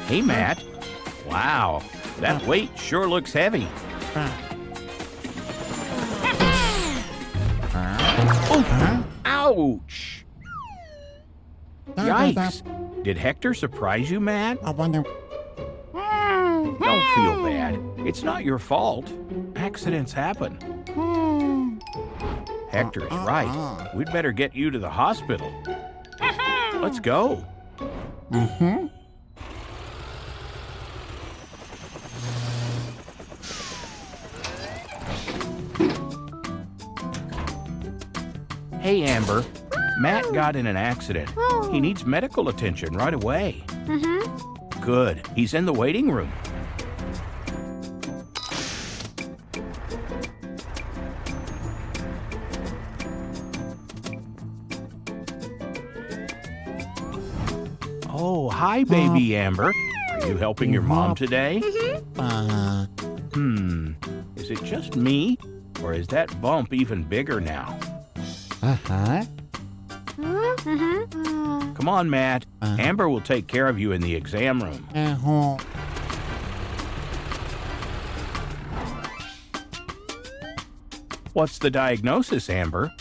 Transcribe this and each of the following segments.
Hey, Matt. Wow, that weight sure looks heavy. Oh, ouch! Yikes! Did Hector surprise you, Matt? Don't feel bad. It's not your fault. Accidents happen. Hector's right. We'd better get you to the hospital. Let's go. Hey, Amber. Matt got in an accident. He needs medical attention right away. Good. He's in the waiting room. Oh, hi, baby Amber. Are you helping your mom today? Is it just me? Or is that bump even bigger now? Come on, Matt. Amber will take care of you in the exam room. What's the diagnosis, Amber?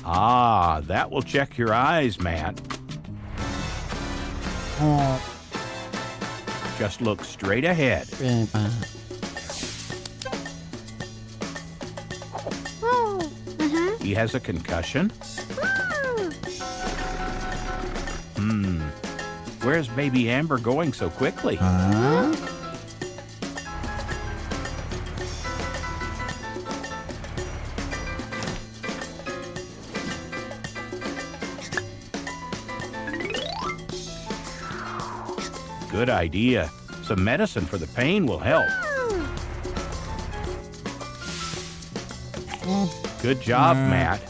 Ah, that will check your eyes, Matt. Just look straight ahead. He has a concussion? Where's baby Amber going so quickly? Good idea. Some medicine for the pain will help. Good job, Matt.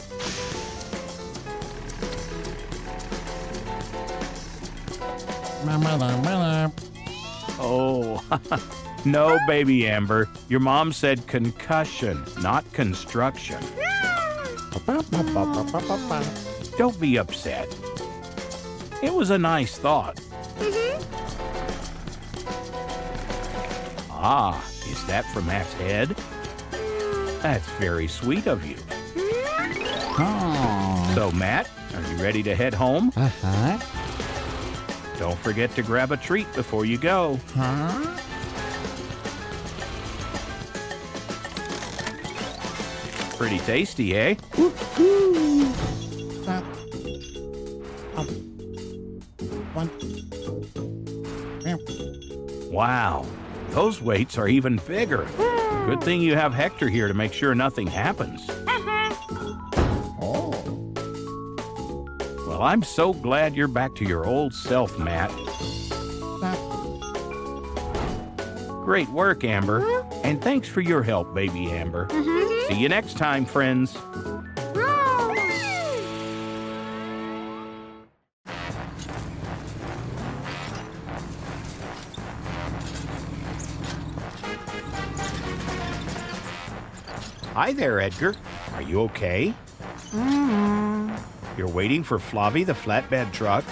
Oh, no, baby Amber. Your mom said concussion, not construction. Don't be upset. It was a nice thought. Ah, is that for Matt's head? That's very sweet of you. So, Matt, are you ready to head home? Don't forget to grab a treat before you go. Pretty tasty, eh? Wow, those weights are even bigger. Good thing you have Hector here to make sure nothing happens. Well, I'm so glad you're back to your old self, Matt. Great work, Amber. And thanks for your help, baby Amber. See you next time, friends. Hi there, Edgar. Are you okay? You're waiting for Floppy, the flatbed truck?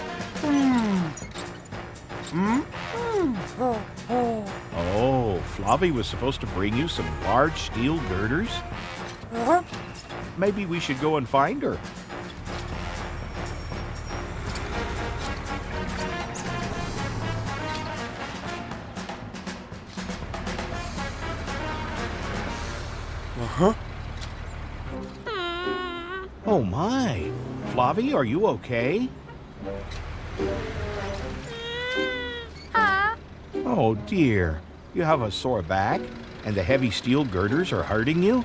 Oh, Floppy was supposed to bring you some large steel girders? Maybe we should go and find her. Oh my! Floppy, are you okay? Oh dear, you have a sore back and the heavy steel girders are hurting you?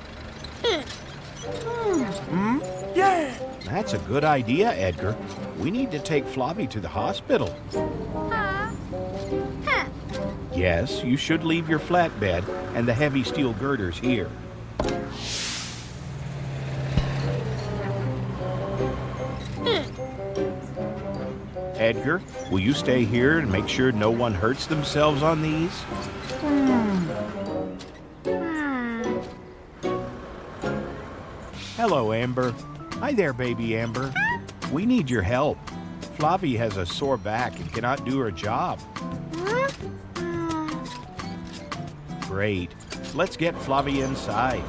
Yeah! That's a good idea, Edgar. We need to take Floppy to the hospital. Yes, you should leave your flatbed and the heavy steel girders here. Edgar, will you stay here and make sure no one hurts themselves on these? Hello, Amber. Hi there, baby Amber. We need your help. Floppy has a sore back and cannot do her job. Great. Let's get Floppy inside.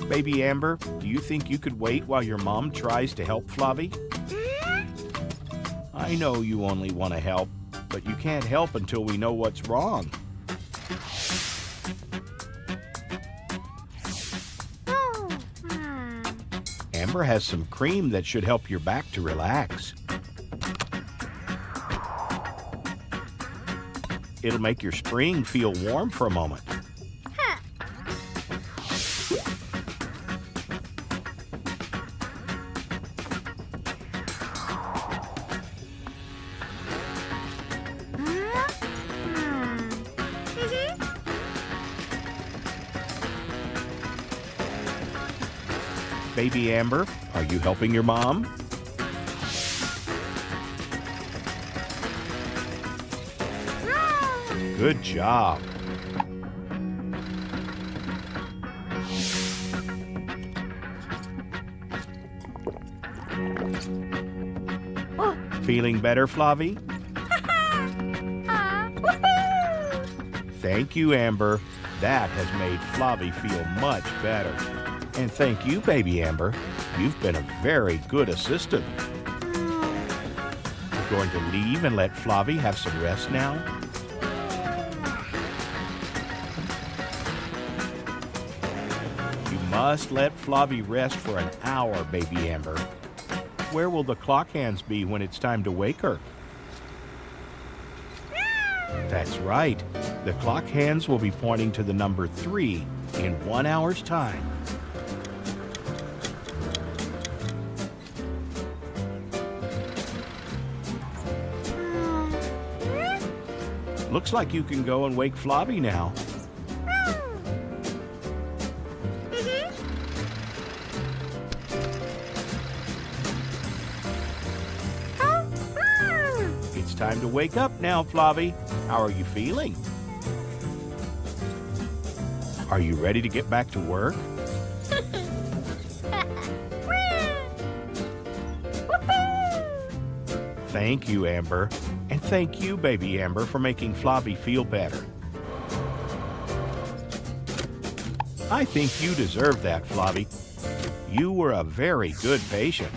Baby Amber, do you think you could wait while your mom tries to help Floppy? I know you only want to help, but you can't help until we know what's wrong. Amber has some cream that should help your back to relax. It'll make your spring feel warm for a moment. Baby Amber, are you helping your mom? Good job. Feeling better, Floppy? Thank you, Amber. That has made Floppy feel much better. And thank you, baby Amber. You've been a very good assistant. You're going to leave and let Floppy have some rest now? You must let Floppy rest for an hour, baby Amber. Where will the clock hands be when it's time to wake her? That's right. The clock hands will be pointing to the number 3 in 1 hour's time. Looks like you can go and wake Floppy now. It's time to wake up now, Floppy. How are you feeling? Are you ready to get back to work? Thank you, Amber. And thank you, baby Amber, for making Floppy feel better. I think you deserve that, Floppy. You were a very good patient.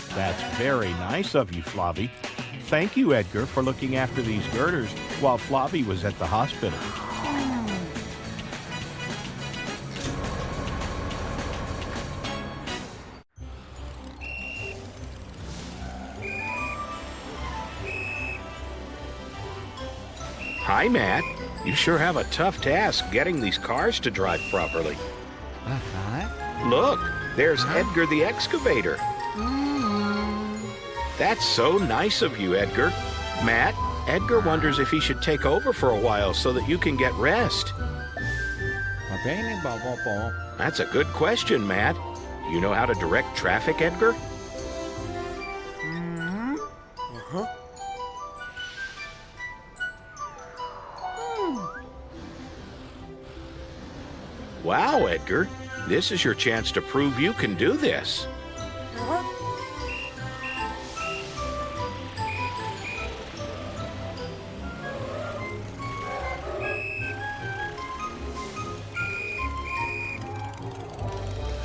That's very nice of you, Floppy. Thank you, Edgar, for looking after these girders while Floppy was at the hospital. Hi, Matt. You sure have a tough task getting these cars to drive properly. Look, there's Edgar the excavator. That's so nice of you, Edgar. Matt, Edgar wonders if he should take over for a while so that you can get rest. That's a good question, Matt. You know how to direct traffic, Edgar? Wow, Edgar. This is your chance to prove you can do this.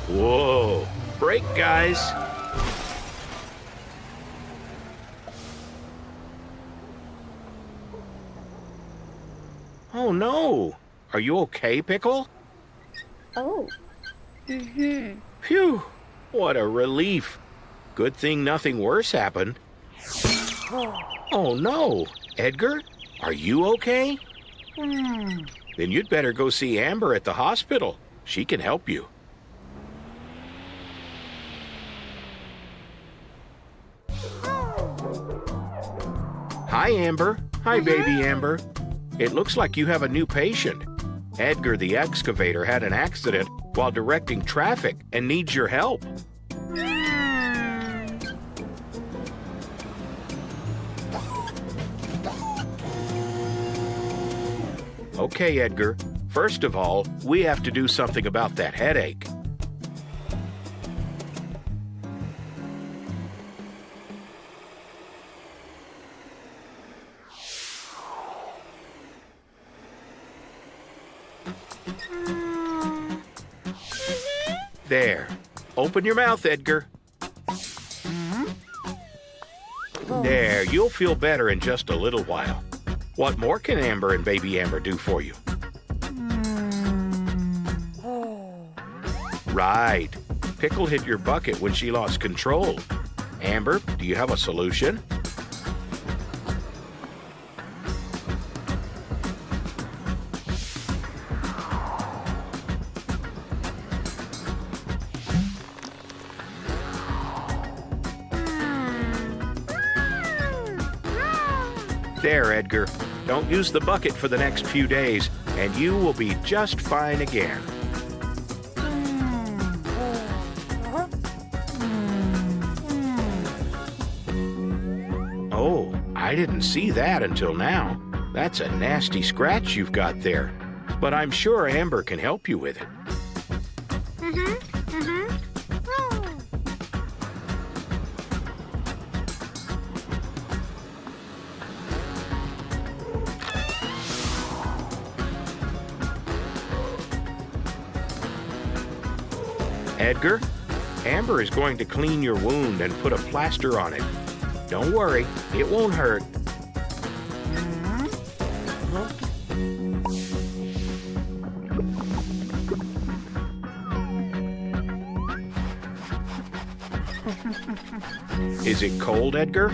Whoa. Brake, guys. Oh, no. Are you okay, Pickle? Oh. Phew. What a relief. Good thing nothing worse happened. Oh, no. Edgar, are you okay? Then you'd better go see Amber at the hospital. She can help you. Hi, Amber. Hi, baby Amber. It looks like you have a new patient. Edgar the excavator had an accident while directing traffic and needs your help. Okay, Edgar. First of all, we have to do something about that headache. There. Open your mouth, Edgar. There, you'll feel better in just a little while. What more can Amber and baby Amber do for you? Right. Pickle hit your bucket when she lost control. Amber, do you have a solution? There, Edgar. Don't use the bucket for the next few days, and you will be just fine again. Oh, I didn't see that until now. That's a nasty scratch you've got there. But I'm sure Amber can help you with it. Edgar, Amber is going to clean your wound and put a plaster on it. Don't worry, it won't hurt. Is it cold, Edgar?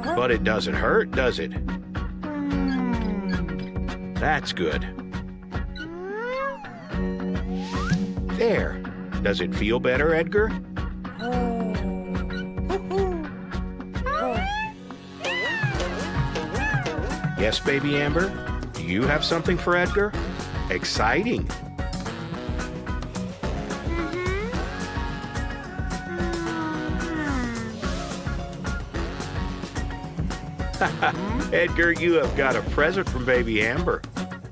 But it doesn't hurt, does it? That's good. There. Does it feel better, Edgar? Yes, baby Amber? Do you have something for Edgar? Exciting. Edgar, you have got a present from baby Amber.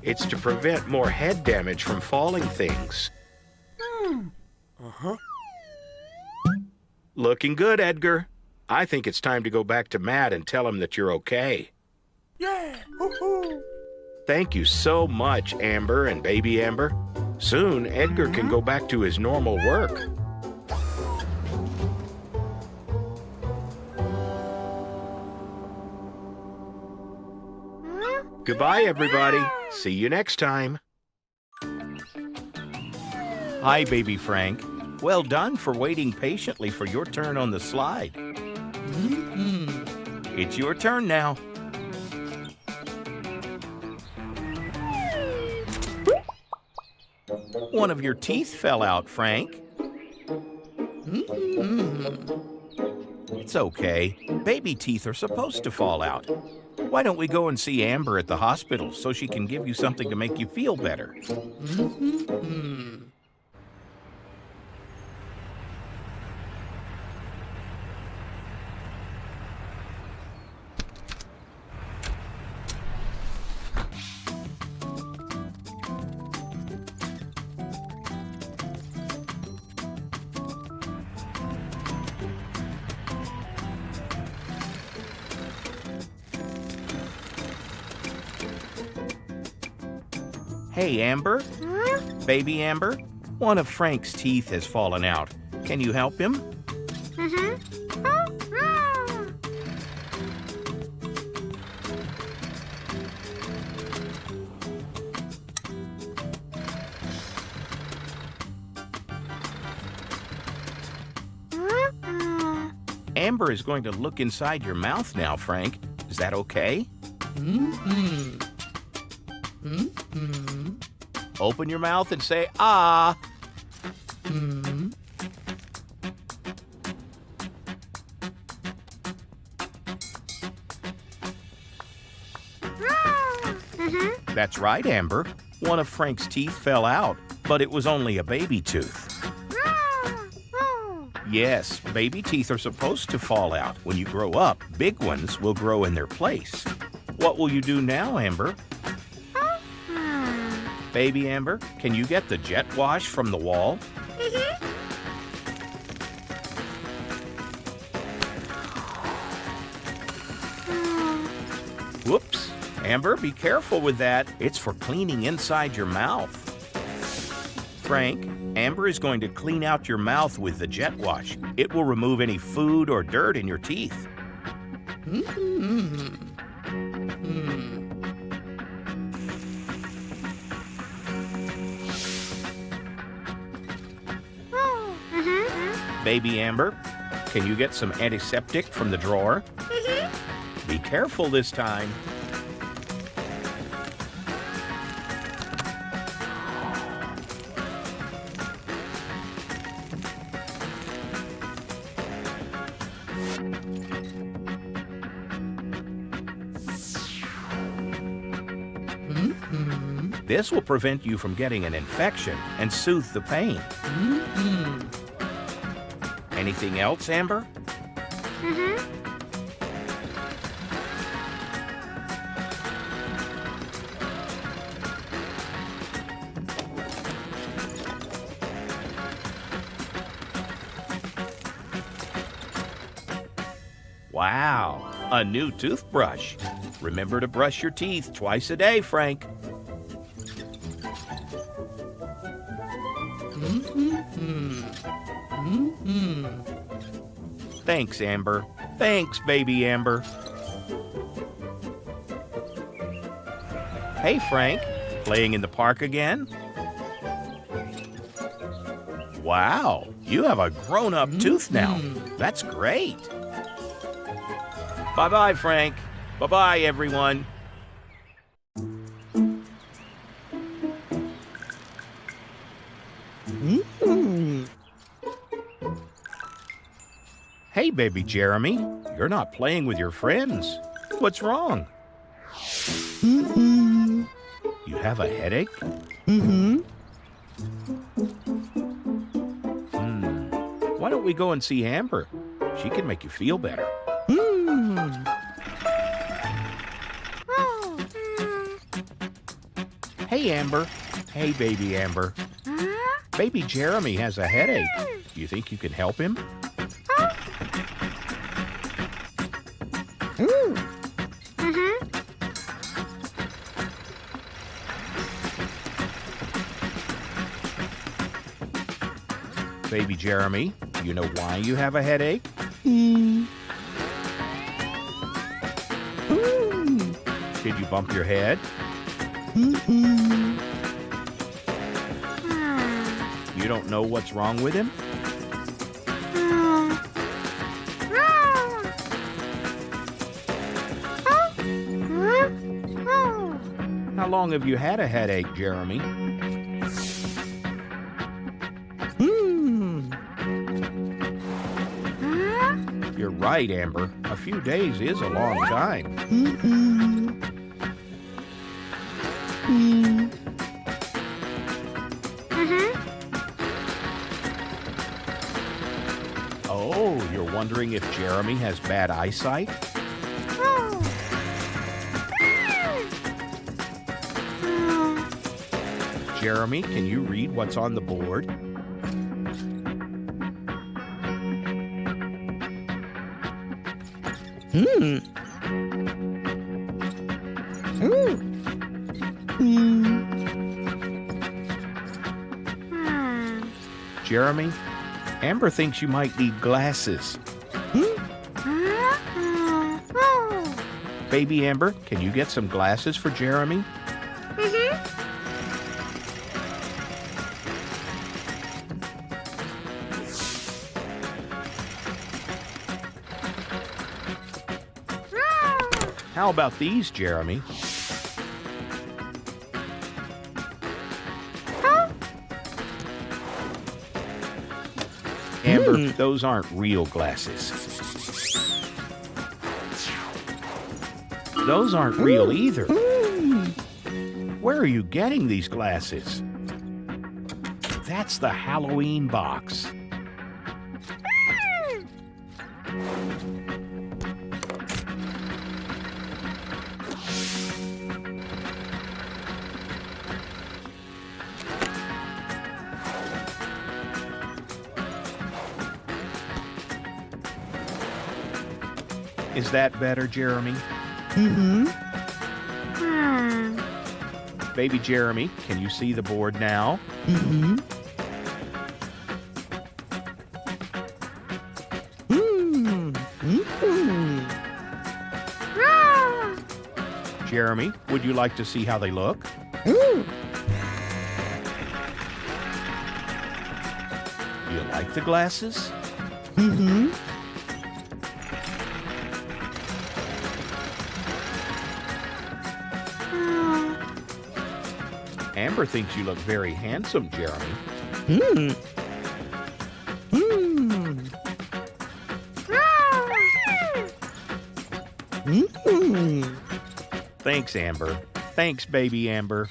It's to prevent more head damage from falling things. Looking good, Edgar. I think it's time to go back to Matt and tell him that you're okay. Yeah! Woohoo! Thank you so much, Amber and baby Amber. Soon, Edgar can go back to his normal work. Goodbye, everybody. See you next time. Hi, baby Frank. Well done for waiting patiently for your turn on the slide. It's your turn now. One of your teeth fell out, Frank. It's okay. Baby teeth are supposed to fall out. Why don't we go and see Amber at the hospital so she can give you something to make you feel better? Hey, Amber? Baby Amber? One of Frank's teeth has fallen out. Can you help him? Amber is going to look inside your mouth now, Frank. Is that okay? Open your mouth and say, ah. That's right, Amber. One of Frank's teeth fell out, but it was only a baby tooth. Yes, baby teeth are supposed to fall out. When you grow up, big ones will grow in their place. What will you do now, Amber? Baby Amber, can you get the jet wash from the wall? Whoops. Amber, be careful with that. It's for cleaning inside your mouth. Frank, Amber is going to clean out your mouth with the jet wash. It will remove any food or dirt in your teeth. Baby Amber, can you get some antiseptic from the drawer? Be careful this time. This will prevent you from getting an infection and soothe the pain. Anything else, Amber? Wow, a new toothbrush. Remember to brush your teeth twice a day, Frank. Thanks, Amber. Thanks, baby Amber. Hey, Frank. Playing in the park again? Wow, you have a grown-up tooth now. That's great. Bye-bye, Frank. Bye-bye, everyone. Hey, baby Jeremy, you're not playing with your friends. What's wrong? You have a headache? Why don't we go and see Amber? She can make you feel better. Hey, Amber. Hey, baby Amber. Baby Jeremy has a headache. Do you think you can help him? Baby Jeremy, do you know why you have a headache? Did you bump your head? You don't know what's wrong with him? How long have you had a headache, Jeremy? You're right, Amber. A few days is a long time. Oh, you're wondering if Jeremy has bad eyesight? Jeremy, can you read what's on the board? Jeremy, Amber thinks you might need glasses. Baby Amber, can you get some glasses for Jeremy? How about these, Jeremy? Amber, those aren't real glasses. Those aren't real either. Where are you getting these glasses? That's the Halloween box. Is that better, Jeremy? Mm-hmm. Baby Jeremy, can you see the board now? Mm-hmm. Jeremy, would you like to see how they look? Ooh. Do you like the glasses? Mm-hmm. Amber thinks you look very handsome, Jeremy. Mm. Mm. Mm. Thanks, Amber. Thanks, baby Amber.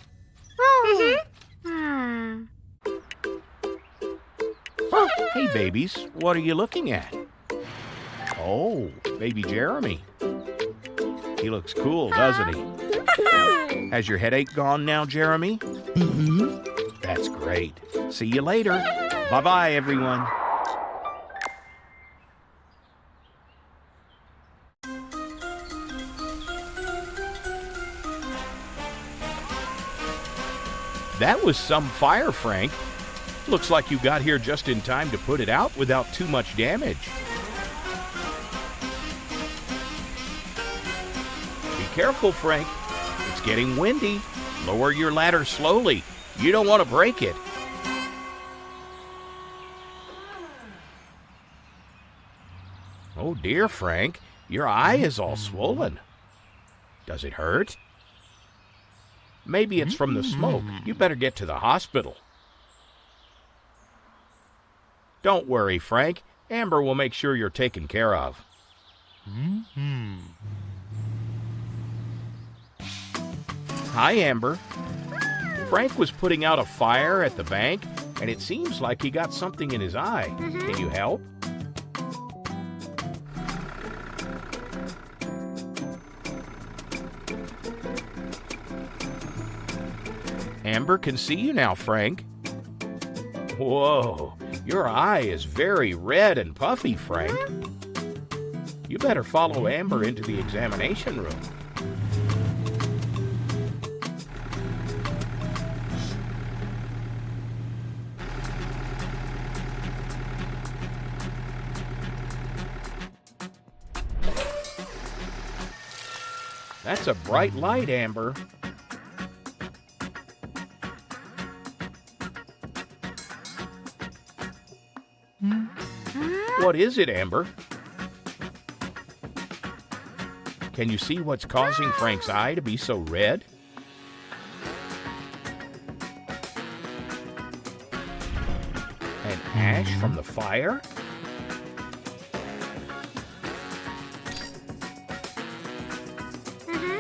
Hey, babies, what are you looking at? Oh, baby Jeremy. He looks cool, doesn't he? Has your headache gone now, Jeremy? Mm-hmm. That's great. See you later. Bye-bye, everyone. That was some fire, Frank. Looks like you got here just in time to put it out without too much damage. Be careful, Frank. It's getting windy. Lower your ladder slowly. You don't want to break it. Oh dear, Frank. Your eye is all swollen. Does it hurt? Maybe it's from the smoke. You better get to the hospital. Don't worry, Frank. Amber will make sure you're taken care of. Hi, Amber. Frank was putting out a fire at the bank, and it seems like he got something in his eye. Can you help? Amber can see you now, Frank. Whoa, your eye is very red and puffy, Frank. You better follow Amber into the examination room. That's a bright light, Amber. What is it, Amber? Can you see what's causing Frank's eye to be so red? An ash from the fire?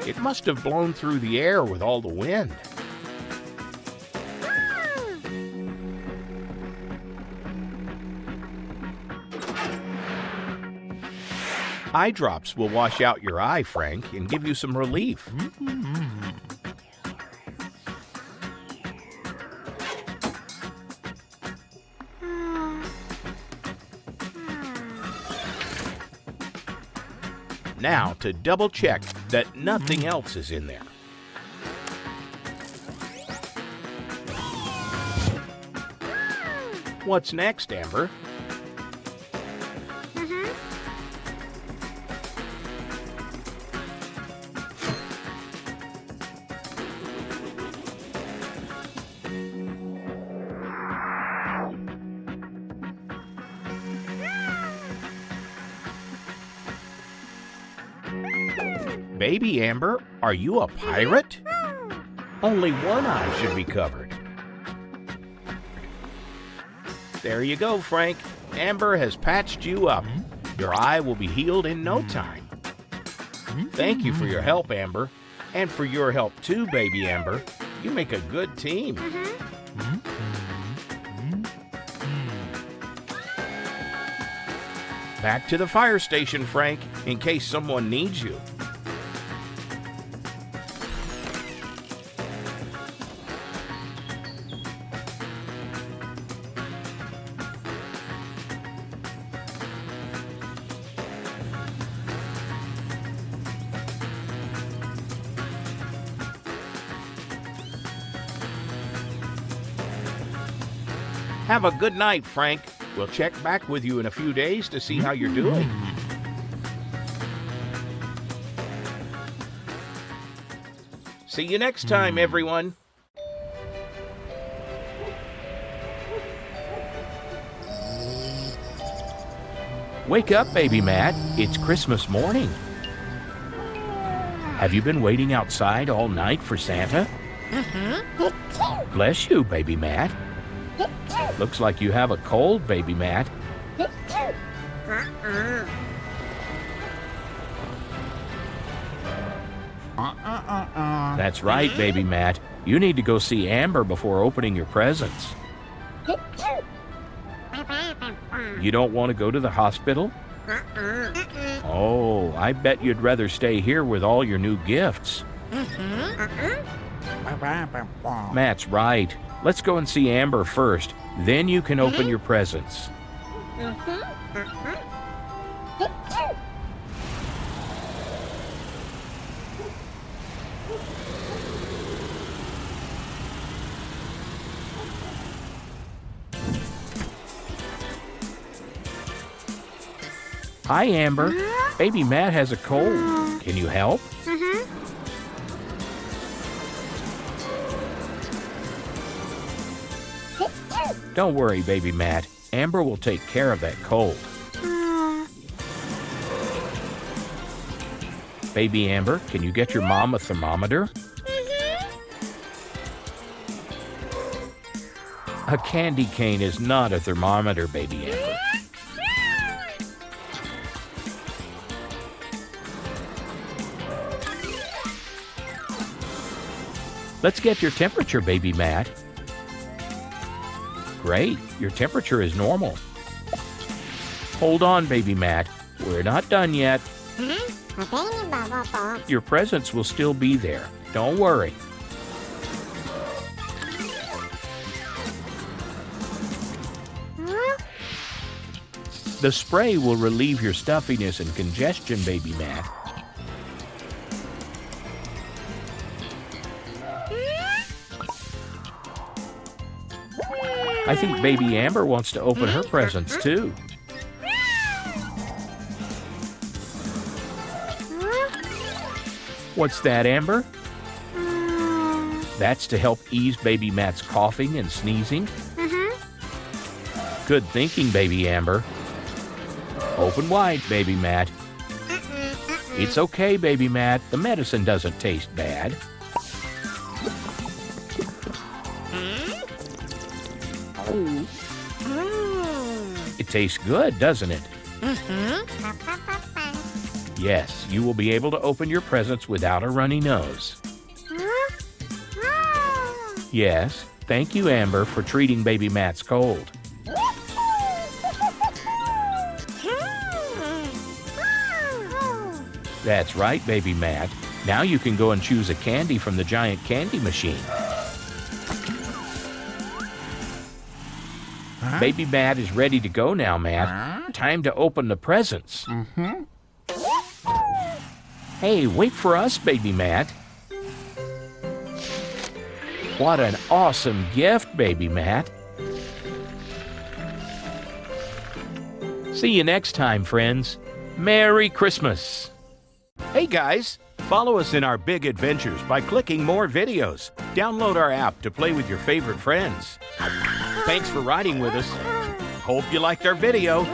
It must have blown through the air with all the wind. Eye drops will wash out your eye, Frank, and give you some relief. Now to double check that nothing else is in there. What's next, Amber? Baby Amber, are you a pirate? Only one eye should be covered. There you go, Frank. Amber has patched you up. Your eye will be healed in no time. Thank you for your help, Amber. And for your help too, baby Amber. You make a good team. Back to the fire station, Frank, in case someone needs you. Have a good night, Frank. We'll check back with you in a few days to see how you're doing. See you next time, everyone. Wake up, baby Matt. It's Christmas morning. Have you been waiting outside all night for Santa? Bless you, baby Matt. Looks like you have a cold, baby Matt. That's right, baby Matt. You need to go see Amber before opening your presents. You don't want to go to the hospital? Oh, I bet you'd rather stay here with all your new gifts. Matt's right. Let's go and see Amber first. Then you can open your presents. Hi, Amber. Baby Matt has a cold. Can you help? Don't worry, baby Matt. Amber will take care of that cold. Baby Amber, can you get your mom a thermometer? A candy cane is not a thermometer, baby Amber. Let's get your temperature, baby Matt. Great, your temperature is normal. Hold on, baby Matt. We're not done yet. Your presents will still be there. Don't worry. The spray will relieve your stuffiness and congestion, baby Matt. I think baby Amber wants to open her presents too. What's that, Amber? That's to help ease baby Matt's coughing and sneezing? Good thinking, baby Amber. Open wide, baby Matt. It's okay, baby Matt. The medicine doesn't taste bad. It tastes good, doesn't it? Yes, you will be able to open your presents without a runny nose. Yes, thank you, Amber, for treating baby Matt's cold. That's right, baby Matt. Now you can go and choose a candy from the giant candy machine. Baby Matt is ready to go now, Matt. Time to open the presents. Hey, wait for us, baby Matt. What an awesome gift, baby Matt. See you next time, friends. Merry Christmas. Hey, guys. Follow us in our big adventures by clicking more videos. Download our app to play with your favorite friends. Thanks for riding with us. Hope you liked our video.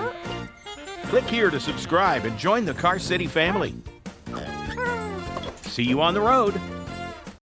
Click here to subscribe and join the Car City family. See you on the road.